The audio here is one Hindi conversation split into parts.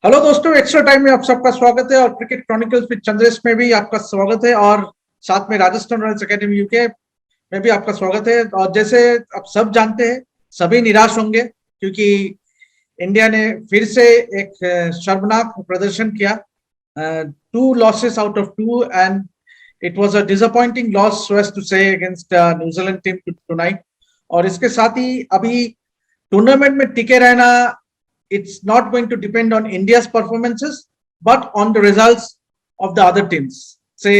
हेलो दोस्तों, एक्स्ट्रा टाइम में आप सबका स्वागत है और क्रिकेट क्रॉनिकल्स विद चंद्रेश में भी आपका स्वागत है और साथ में राजस्थान रॉयल्स एकेडमी यूके में भी आपका स्वागत है। और जैसे आप सब जानते हैं, सभी निराश होंगे क्योंकि इंडिया ने फिर से एक शर्मनाक प्रदर्शन किया। 2 losses out of 2 and it was a disappointing loss so as to say against New Zealand team tonight. और इसके साथ ही अभी टूर्नामेंट में टिके रहना, it's not going to depend on India's performances, but on the results of the other teams. Say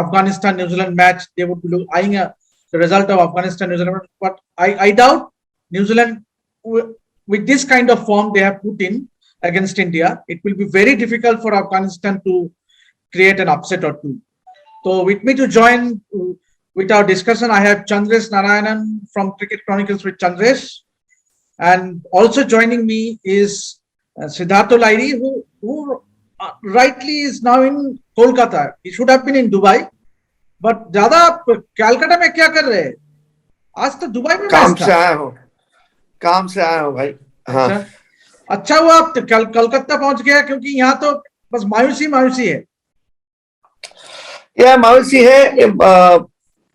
Afghanistan New Zealand match, they would be eyeing the result of Afghanistan New Zealand, but I doubt New Zealand with this kind of form they have put in against India, it will be very difficult for Afghanistan to create an upset or two. So with me to join with our discussion, I have Chandresh Narayanan from Cricket Chronicles with Chandresh. And also joining me is Siddhartha Lairi, who rightly is now in Kolkata. He should have been in Dubai, but ज़्यादा कलकत्ता में क्या कर रहे हैं? आज तो दुबई में काम से आया हूँ भाई। हाँ, अच्छा हुआ आप कलकत्ता पहुंच गया, क्योंकि यहाँ तो बस मायूसी है। यह मायूसी है।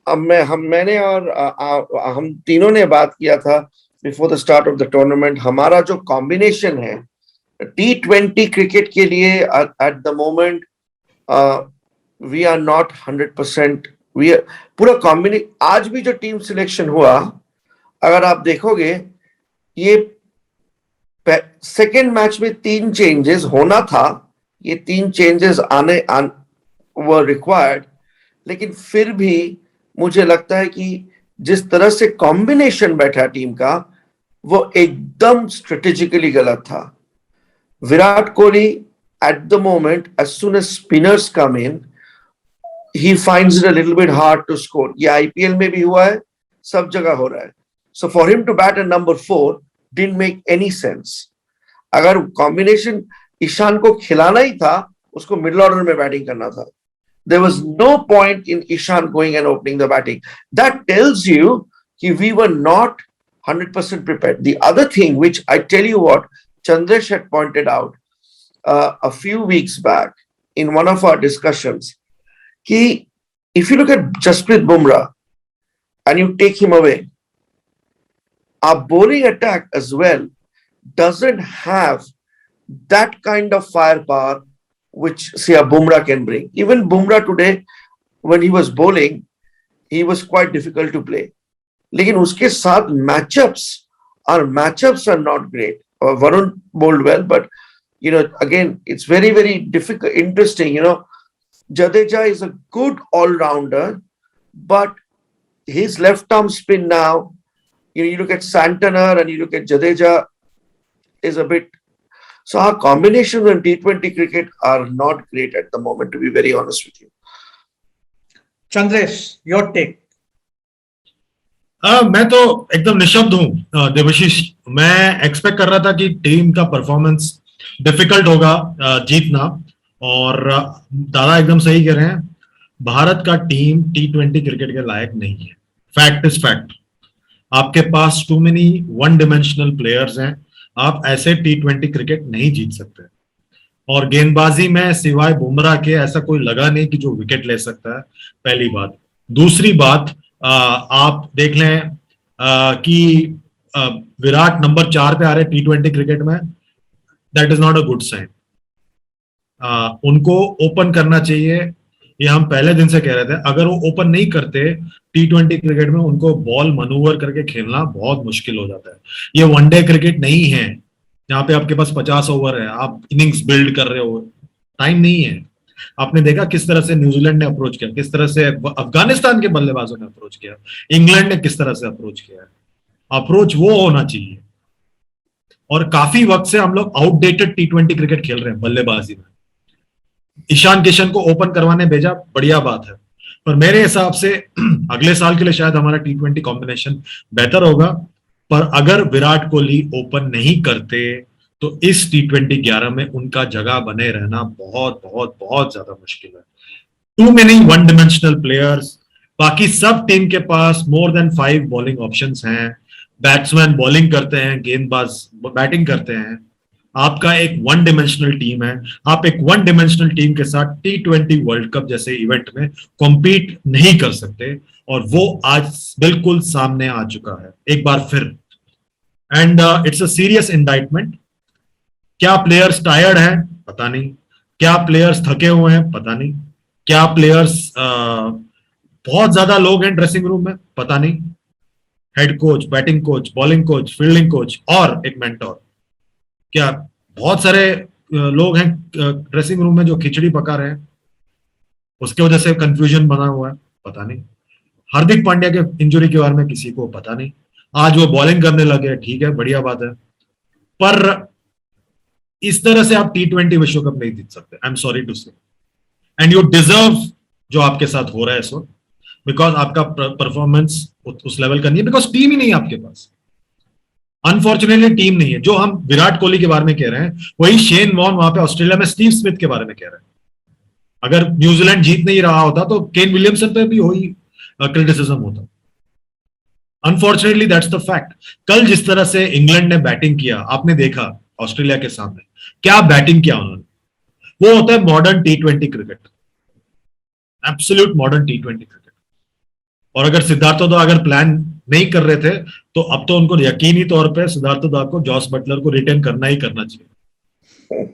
अब मैंने और हम तीनों ने बात किया था before the start of the tournament. हमारा जो कॉम्बिनेशन है T20 क्रिकेट के लिए at the moment we are not 100%। पूरा कॉम्बिनेशन, आज भी जो टीम सिलेक्शन हुआ, अगर आप देखोगे, ये सेकेंड मैच में 3 चेंजेस होना था। ये 3 चेंजेस वर रिक्वायर्ड, लेकिन फिर भी मुझे लगता है कि जिस तरह से कॉम्बिनेशन बैठा टीम का, वो एकदम स्ट्रेटेजिकली गलत था। Virat Kohli at the moment, as soon as spinners come in, he finds it a little bit hard to score. ये आईपीएल में भी हुआ है, सब जगह हो रहा है। So for him to bat at number 4 didn't make any sense. अगर कॉम्बिनेशन ईशान को खिलाना ही था, उसको मिडिल ऑर्डर में बैटिंग करना था। There was no point in Ishan going and opening the batting. That tells you that we were not 100% prepared. The other thing, which I tell you what, Chandresh had pointed out a few weeks back in one of our discussions, that if you look at Jasprit Bumrah and you take him away, our bowling attack as well doesn't have that kind of firepower which say a Bumrah can bring. Even Bumrah today, when he was bowling, he was quite difficult to play. लेकिन उसके साथ matchups are not great. Varun bowled well, but again, it's very, very difficult, interesting. Jadeja is a good all-rounder, but his left arm spin now, you look at Santner and you look at Jadeja, is a bit. So our combinations in T20 cricket are not great at the moment, to be very honest with you. Chandresh, your take. मैं तो एकदम निशब्द हूँ देवशीष। मैं एक्सपेक्ट कर रहा था कि टीम का परफॉर्मेंस डिफिकल्ट होगा जीतना, और दादा एकदम सही कह रहे हैं। भारत का टीम T20 क्रिकेट के लायक नहीं है। Fact is fact. आपके पास too many one dimensional players हैं। आप ऐसे T20 क्रिकेट नहीं जीत सकते। और गेंदबाजी में सिवाय बुमराह के ऐसा कोई लगा नहीं कि जो विकेट ले सकता है, पहली बात। दूसरी बात, आप देख लें कि विराट नंबर 4 पे आ रहे T20 क्रिकेट में, that is not a good sign. उनको ओपन करना चाहिए, ये हम पहले दिन से कह रहे थे। अगर वो ओपन नहीं करते T20 क्रिकेट में, उनको बॉल मनूवर करके खेलना बहुत मुश्किल हो जाता है। ये वनडे क्रिकेट नहीं है जहां पे आपके पास 50 ओवर है, आप इनिंग्स बिल्ड कर रहे हो, टाइम नहीं है। आपने देखा किस तरह से न्यूजीलैंड ने अप्रोच किया, किस तरह से अफगानिस्तान के बल्लेबाजों ने अप्रोच किया, इंग्लैंड ने किस तरह से अप्रोच किया। अप्रोच वो होना चाहिए। और काफी वक्त से हम लोग आउटडेटेड T20 क्रिकेट खेल रहे हैं बल्लेबाजी में। ईशान किशन को ओपन करवाने भेजा, बढ़िया बात है, पर मेरे हिसाब से अगले साल के लिए शायद हमारा T20 कॉम्बिनेशन बेहतर होगा। पर अगर विराट कोहली ओपन नहीं करते तो इस T20 11 में उनका जगह बने रहना बहुत बहुत बहुत ज्यादा मुश्किल है। Too many one dimensional players. बाकी सब टीम के पास मोर देन 5 बॉलिंग ऑप्शंस हैं। बैट्समैन बॉलिंग करते हैं, गेंदबाज बैटिंग करते हैं। आपका एक वन डिमेंशनल टीम है, आप एक वन डिमेंशनल टीम के साथ T20 वर्ल्ड कप जैसे इवेंट में कॉम्पीट नहीं कर सकते, और वो आज बिल्कुल सामने आ चुका है एक बार फिर। And it's a serious indictment. क्या प्लेयर्स टायर्ड हैं? पता नहीं। क्या प्लेयर्स थके हुए हैं? पता नहीं। क्या प्लेयर्स बहुत ज्यादा लोग हैं ड्रेसिंग रूम में? पता नहीं। Head coach, batting coach, bowling coach, fielding coach और एक मेंटोर, क्या बहुत सारे लोग हैं ड्रेसिंग रूम में जो खिचड़ी पका रहे हैं, उसके वजह से कंफ्यूजन बना हुआ है? पता नहीं। हार्दिक पांड्या के इंजरी के बारे में किसी को पता नहीं। आज वो बॉलिंग करने लगे, ठीक है, बढ़िया बात है, पर इस तरह से आप T20 विश्व कप नहीं जीत सकते। आई एम सॉरी टू से, एंड यू डिजर्व जो आपके साथ हो रहा है इस वक्त, बिकॉज आपका परफॉर्मेंस उस लेवल का नहीं है, बिकॉज टीम ही नहीं है आपके पास। अनफॉर्चुनेटली टीम नहीं है। जो हम विराट कोहली के बारे में कह रहे हैं, वही शेन वॉर्न वहां पे ऑस्ट्रेलिया में स्टीव स्मिथ के बारे में कह रहे हैं। अगर न्यूजीलैंड जीत नहीं रहा होता तो केन विलियमसन पे भी वही क्रिटिसिज्म होता। Unfortunately that's the fact. कल जिस तरह से इंग्लैंड ने बैटिंग किया, आपने देखा ऑस्ट्रेलिया के सामने क्या बैटिंग किया उन्होंने। वो होता है modern T20 cricket, absolute modern T20 cricket. और अगर सिद्धार्थ दा अगर प्लान नहीं कर रहे थे, तो अब तो उनको यकीनी तौर पे सिद्धार्थ दा को जॉस बटलर को रिटेन करना ही करना चाहिए।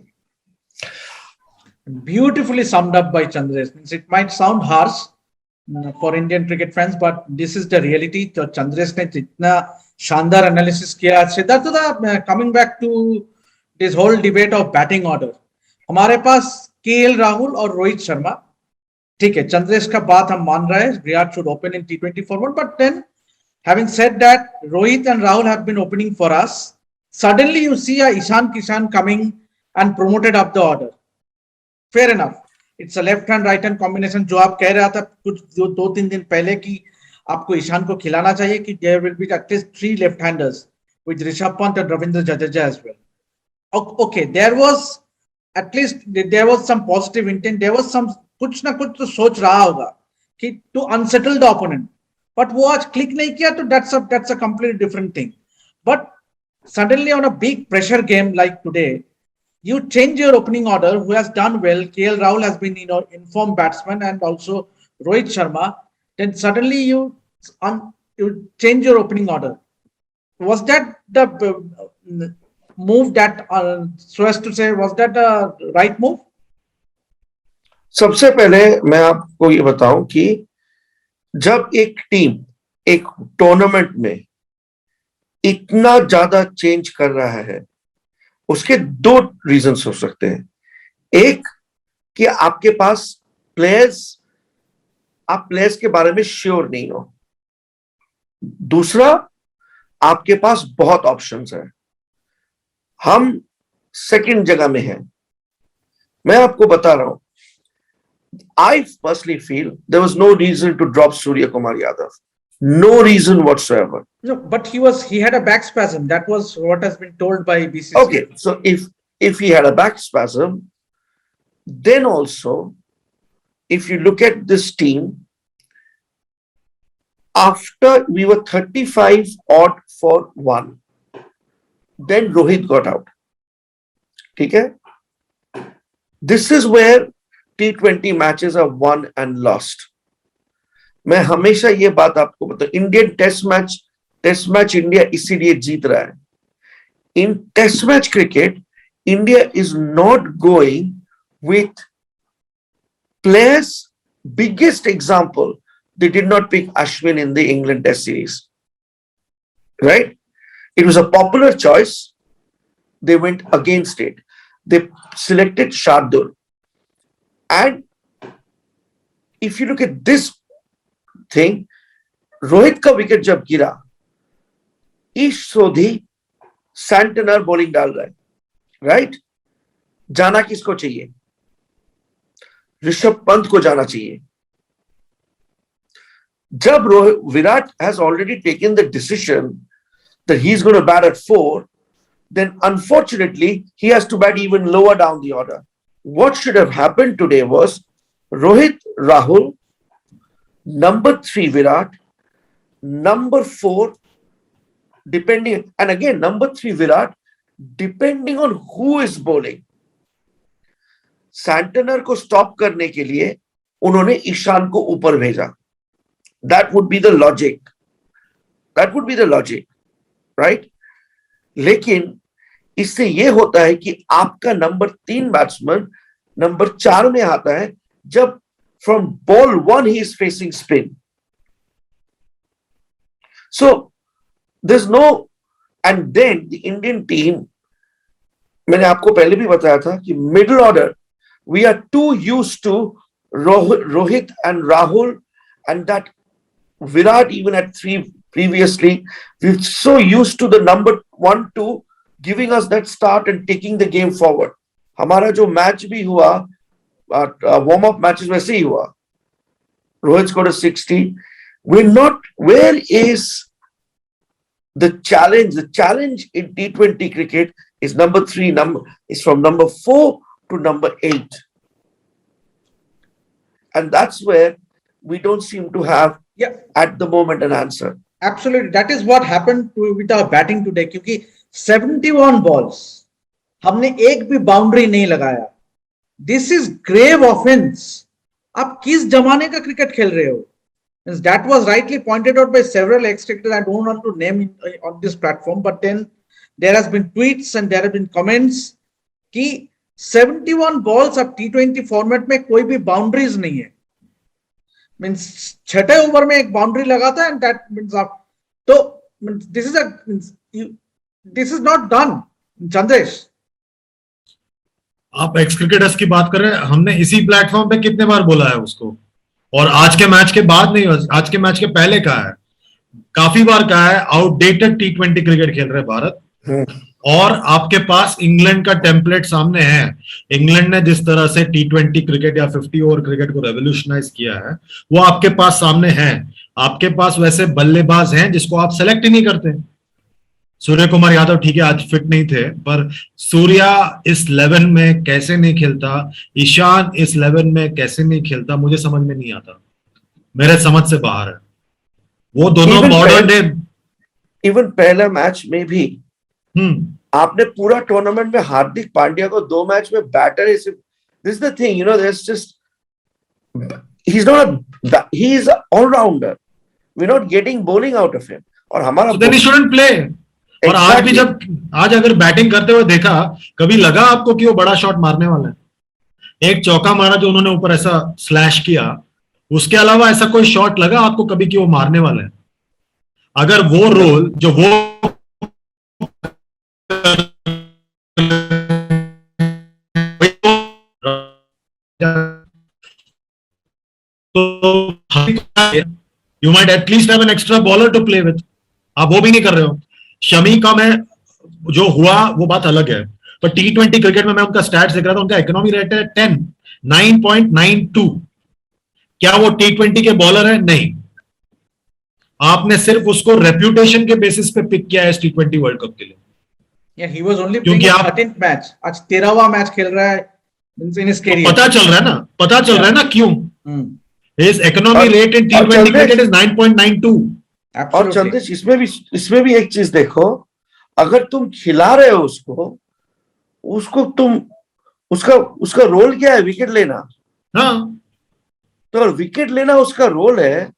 Beautifully summed up by Chandresh. It might sound harsh for Indian cricket fans, but this is the reality. तो Chandresh ने जितना शानदार एनालिसिस किया। सिद्धार्थ दा, coming back to this whole debate of batting order, हमारे पास KL राहुल और रोहित शर्मा, ठीक है, चंद्रेश का बात हम मान रहे हैं, Virat should open in T20 format, but then having said that, Rohit and Rahul have been opening for us. Suddenly you see a Ishan Kishan coming and promoted up the order. Fair enough. It's a left hand right hand combination. जो आप कह रहा था कुछ जो 2-3 दिन पहले की आपको ईशान को खिलाना चाहिए कि there will be at least 3 left handers with Rishabh Pant and Ravindra Jadeja as well. Okay, there was at least there was some positive intent. There was some कुछ ना कुछ तो सोच रहा होगा कि to unsettle the opponent. But वो आज click नहीं किया तो that's a completely different thing. But suddenly on a big pressure game like today, you change your opening order, who has done well. KL Rahul has been, informed batsman, and also Rohit Sharma. Then suddenly you change your opening order. Was that the move that, so as to say, was that the right move? सबसे पहले मैं आपको ये बताऊं कि जब एक टीम एक टूर्नामेंट में इतना ज्यादा चेंज कर रहा है, उसके 2 रीजंस हो सकते हैं। एक कि आपके पास आप प्लेयर्स के बारे में श्योर नहीं हो। दूसरा, आपके पास बहुत ऑप्शंस हैं। हम सेकंड जगह में हैं। मैं आपको बता रहा हूं, I personally feel there was no reason to drop Surya Kumar Yadav. No reason whatsoever. No, but he had a back spasm. That was what has been told by BCCI. Okay, so if he had a back spasm, then also, if you look at this team, after we were 35 odd for 1, then Rohit got out. Okay? This is where T20 matches are won and lost. मैं हमेशा ये बात आपको बताऊं, इंडियन टेस्ट मैच इंडिया इसीलिए जीत रहा है। In test match cricket, India is not going with players. Biggest example, they did not pick Ashwin in the England Test series, right? It was a popular choice. They went against it. They selected Shardul. And if you look at this thing, Rohit का विकेट जब गिरा, ईश सोधी सैंटनर बॉलिंग डाल रहा है, राइट? जाना किसको चाहिए? ऋषभ पंत को जाना चाहिए। जब Virat has already taken the decision that he's going to bat at 4, then unfortunately he has to bat even lower down the order. What should have happened today was Rohit, Rahul, number 3 Virat, number 4 depending, and again number 3 Virat, depending on who is bowling, Santner को स्टॉप करने के लिए उन्होंने ईशान को ऊपर भेजा. That would be the logic, right? लेकिन इससे यह होता है कि आपका नंबर 3 बैट्समैन नंबर 4 में आता है जब from ball 1 he is facing spin. So there is no, and then the Indian team, मैंने आपको पहले भी बताया था कि middle order we are too used to Rohit and Rahul and that Virat even at 3 previously, we're so used to the number 1, 2 giving us that start and taking the game forward. हमारा जो मैच भी हुआ, वार्म अप मैचेस वैसे ही हुआ. Rohit scored a 60. We're not, where is the challenge? The challenge in T20 cricket is number 3, is from number 4 to number 8. And that's where we don't seem to have at the moment an answer. Absolutely, that is what happened with our batting today. क्योंकि 71 balls हमने एक भी बाउंड्री नहीं लगाया. This is grave offence. आप किस जमाने का क्रिकेट खेल रहे हो? That was rightly pointed out by several ex-cricketers. I don't want to name on this platform, but then there has been tweets and there have been comments कि 71 balls अब T20 फॉर्मेट में कोई भी बाउंड्रीज नहीं है. मीन्स छठे ओवर में एक बाउंड्री लगाता है एंड दैट मींस आप तो this is not done. Chandresh, आप एक्स क्रिकेटर्स की बात कर रहे हैं, हमने इसी प्लेटफॉर्म पे कितने बार बोला है उसको, और आज के मैच के बाद नहीं, आज के मैच के पहले कहा है, काफी बार कहा है आउटडेटेड T20 क्रिकेट खेल रहे भारत. और आपके पास इंग्लैंड का टेम्पलेट सामने है. इंग्लैंड ने जिस तरह से T20 क्रिकेट या 50 ओवर क्रिकेट को रेवोल्यूशनाइज किया है वो आपके पास सामने है. आपके पास वैसे बल्लेबाज हैं जिसको आप सेलेक्ट ही नहीं करते. सूर्य कुमार यादव ठीक है आज फिट नहीं थे, पर सूर्या इस 11 में कैसे नहीं खेलता, ईशान इस 11 में कैसे नहीं खेलता, मुझे समझ में नहीं आता, मेरे समझ से बाहर है. वो दोनों मॉडर्न डे. इवन पहला मैच में भी आपने पूरा टूर्नामेंट में हार्दिक पांड्या को 2 मैच में बैटर है. This is the thing, there's just, he's not he is an all-rounder. We're not getting bowling out of him. और हमारा then he shouldn't play. और आज भी आज अगर बैटिंग करते हुए देखा, कभी लगा आपको कि वो बड़ा शॉट मारने वाला है? एक चौका मारा जो उन्होंने ऊपर ऐसा स्लैश किया, उसके अलावा ऐसा कोई शॉट लगा आपको कभी कि वो मारने वाला है? अगर वो रोल जो वो you might at least have an extra bowler to play with. आप वो भी नहीं कर रहे हो. शमी का में जो हुआ वो बात अलग है, पर T20 क्रिकेट में मैं उनका स्टैट्स देख रहा था, उनका इकोनॉमी रेट है 10, 9.92. क्या वो T20 के बॉलर है? नहीं. आपने सिर्फ उसको रेप्यूटेशन के बेसिस पे पिक किया है इस T20 वर्ल्ड कप के लिए. Yeah, he was only playing 13th match. आज 13वां मैच खेल रहा है in his career. पता चल रहा है ना क्यों. His economy rate in T20 cricket is 9.92. और चंद्रेश, इसमें भी एक चीज देखो, अगर तुम खिला रहे हो उसको तुम उसका रोल क्या है? विकेट लेना. हाँ, तो अगर विकेट लेना उसका रोल है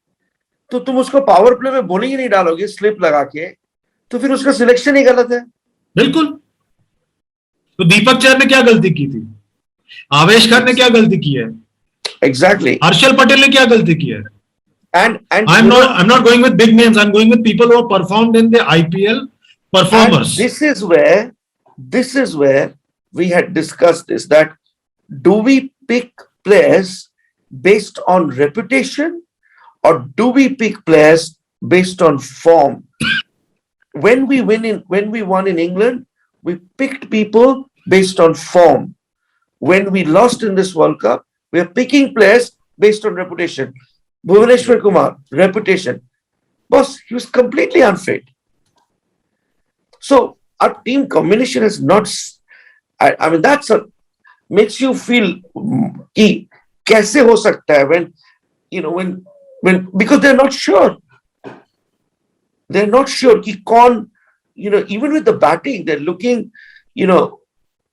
तो तुम उसको पावर प्ले में बॉलिंग ही नहीं डालोगे स्लिप लगा के, तो फिर उसका सिलेक्शन ही गलत है. बिल्कुल. तो दीपक चहर ने क्या गलती की थी? आवेश खान ने क्या गलती की है? Exactly. हर्षल पटेल ने क्या गलती की है? And I'm not going with big names. I'm going with people who have performed in the IPL performers. This is where we had discussed this, that do we pick players based on reputation or do we pick players based on form? When we won in England, we picked people based on form. When we lost in this World Cup, we are picking players based on reputation. Bhuvaneshwar Kumar, reputation. Boss, he was completely unfit. So our team combination is not, I mean, makes you feel कि कैसे हो सकता है when because they're not sure. They're not sure कि कौन, even with the batting, they're looking, you know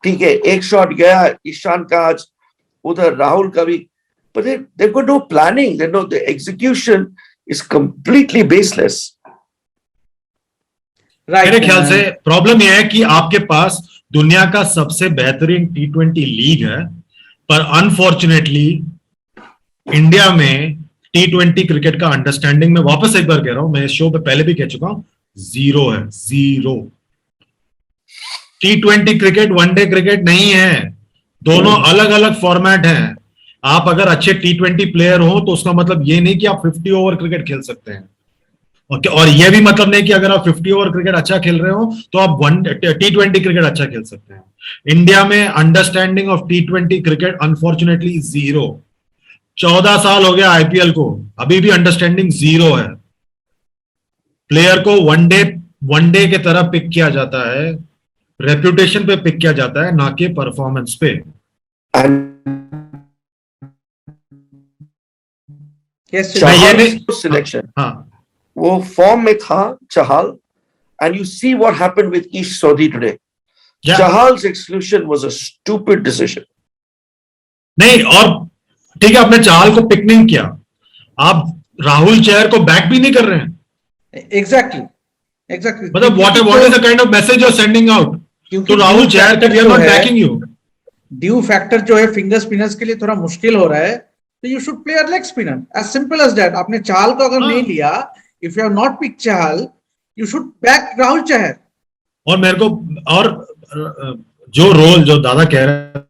ठीक है, एक शॉट गया ईशान का, आज उधर राहुल का भी, but they've got no planning. They know the execution is completely baseless. मेरे ख्याल से प्रॉब्लम यह है कि आपके पास दुनिया का सबसे बेहतरीन T20 लीग है, पर अनफॉर्चुनेटली इंडिया में T20 क्रिकेट का अंडरस्टैंडिंग में, वापस एक बार कह रहा हूं, मैं इस शो पे पहले भी कह चुका हूं, जीरो है, zero. T20 cricket one day cricket नहीं है, दोनों अलग अलग फॉर्मेट हैं। आप अगर अच्छे T20 प्लेयर हो तो उसका मतलब ये नहीं कि आप 50 ओवर क्रिकेट खेल सकते हैं, और ये भी मतलब नहीं कि अगर आप 50 ओवर क्रिकेट अच्छा खेल रहे हो तो आप T20 क्रिकेट अच्छा खेल सकते हैं। इंडिया में understanding of T20 cricket unfortunately zero. 14 साल हो गया आईपीएल को, अभी भी अंडरस्टैंडिंग जीरो है। प्लेयर को वनडे के तरह पिक किया जाता है, रेप्यूटेशन पे पिक किया जाता है, ना कि परफॉर्मेंस पे। सिलेक्शन, हाँ, वो फॉर्म में था चहल, and you see what happened with Ish Sodhi today. Yeah. Chahal's exclusion was a stupid decision. नहीं, और ठीक है, आपने चाहल को पिक नहीं किया, आप राहुल चहर को बैक भी नहीं कर रहे हैं। एग्जैक्टली मतलब what is the kind of message you are sending out to Rahul Chahar कि we are not backing you. Dew factor जो है फिंगर स्पिनर्स के लिए थोड़ा मुश्किल हो रहा है, तो you should play a leg spinner, as simple as that. आपने चाहल को अगर नहीं लिया, if you have not pick Chahal, you should back Rahul Chahar. और मेरे को, और जो रोल जो दादा कह रहे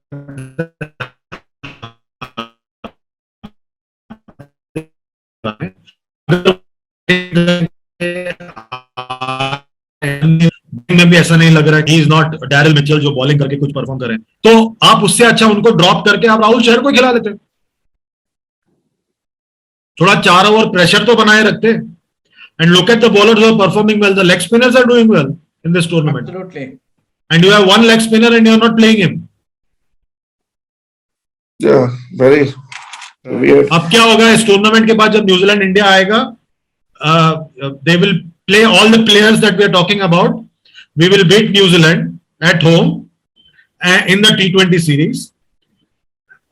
में भी ऐसा नहीं लग रहा कि इज नॉट डैरिल मिचेल जो बॉलिंग करके कुछ परफॉर्म करें, तो आप उससे अच्छा उनको ड्रॉप करके आप राहुल चहर को खिला देते, थोड़ा 4 ओवर प्रेशर तो बनाए रखते। And look at the bowlers who are performing well, the leg spinners are doing well in this tournament, and you have one leg spinner and you are not playing him. Very weird. अब क्या होगा इस टूर्नामेंट के बाद, जब न्यूजीलैंड इंडिया आएगा, they will play all the players that we are talking about, we will beat New Zealand at home in the T20 series,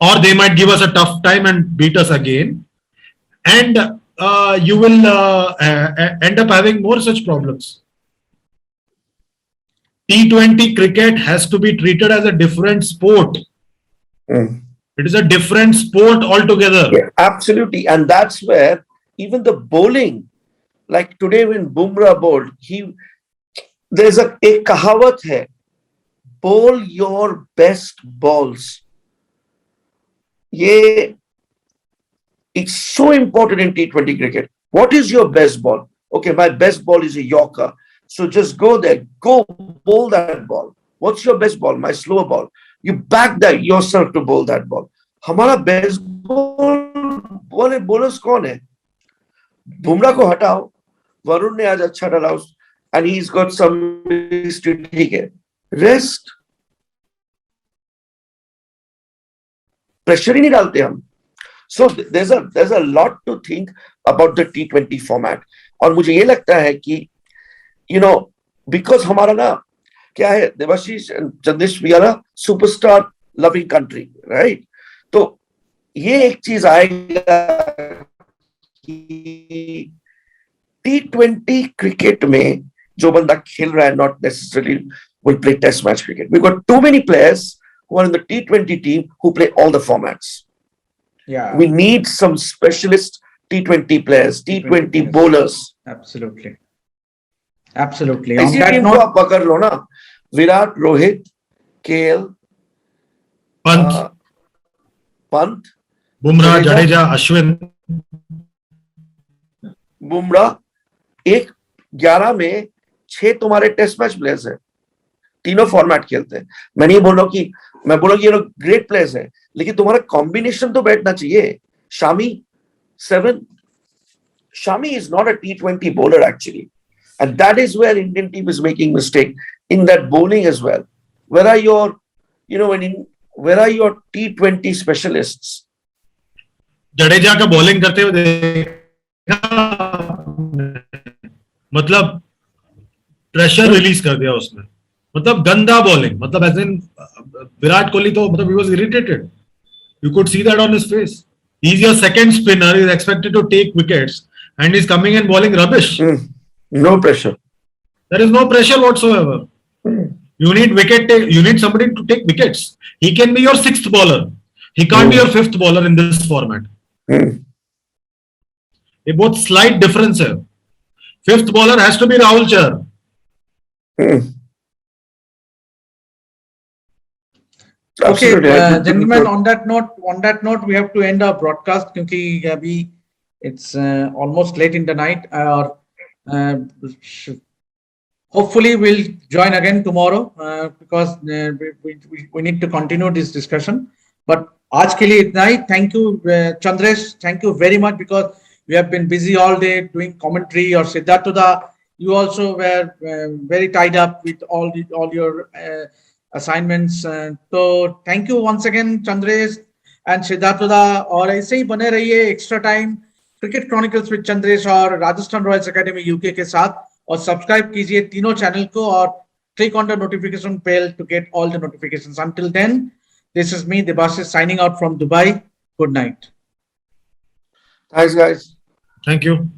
or they might give us a tough time and beat us again, and you will end up having more such problems. T20 cricket has to be treated as a different sport. It is a different sport altogether. Yeah, absolutely. And that's where even the bowling, like today when Bumrah bowled, there's a kahawat hai, bowl your best balls. It's so important in T20 cricket. What is your best ball? Okay, my best ball is a Yorker. So just go there, go bowl that ball. What's your best ball? My slower ball. You back that yourself to bowl that ball. हमारा best ball bowlers कौन है? बुमराह को हटाओ, वरुण ने आज अच्छा डाला, and he's got some ठीक है, रेस्ट, प्रेशर ही नहीं डालते हम। सो there's a lot to think about the T20 format. और मुझे ये लगता है कि because हमारा ना क्या है, Devashish Chandesh, we are a superstar loving country, right? तो ये एक चीज आएगा कि T20 क्रिकेट में जो बंदा खेल रहा है not necessarily will play test match cricket. We've got too many players who are in the T20 team who play all the formats. Yeah. We need some specialist T20 players, T20 bowlers. Absolutely. Absolutely. इसी टीम को आप पकड़ लो ना, विराट, रोहित, केएल, पंत, बुमराह, जडेजा, अश्विन, बुमराह, 11 में 6 तुम्हारे टेस्ट मैच प्लेयर्स हैं, तीनों फॉर्मेट खेलते हैं। मैं बोल रहा हूँ ये लोग ग्रेट प्लेयर्स हैं, लेकिन तुम्हारा कॉम्बिनेशन तो बैठना चाहिए। Shami 7, Shami is not a T20 bowler actually, and that is where Indian team is making mistake in that bowling as well. Where are your, where are your T20 specialists? Jadeja का बॉलिंग करते हुए मतलब प्रेशर रिलीज कर दिया उसने, मतलब गंदा बॉलिंग, मतलब एज इन विराट कोहली तो मतलब he was irritated. You could see that on his face. He's your second spinner. He's expected to take wickets, and he's coming and bowling rubbish. No pressure. There is no pressure whatsoever. You need you need somebody to take wickets. He can be your sixth bowler. He can't be your fifth bowler in this format. ये बहुत slight difference है. Fifth bowler has to be Rahul Chahar. Okay, Absolutely. gentlemen, on that note, we have to end our broadcast क्योंकि अभी it's almost late in the night. Hopefully we'll join again tomorrow because we need to continue this discussion. But आज के लिए इतना ही. Thank you, Chandresh. Thank you very much because we have been busy all day doing commentary. Or Siddhartha, you also were very tied up with all your assignments. So thank you once again, Chandresh and Siddhartha. और ऐसे ही बने रहिए extra time cricket chronicles with Chandresh और राजस्थान रॉयल्स एकेडमी यूके के साथ, और सब्सक्राइब कीजिए तीनों चैनल को और click on the notification bell to get all the notifications. Until then, this is me, Debashis, signing out from Dubai. Good night. Thanks, guys. Thank you.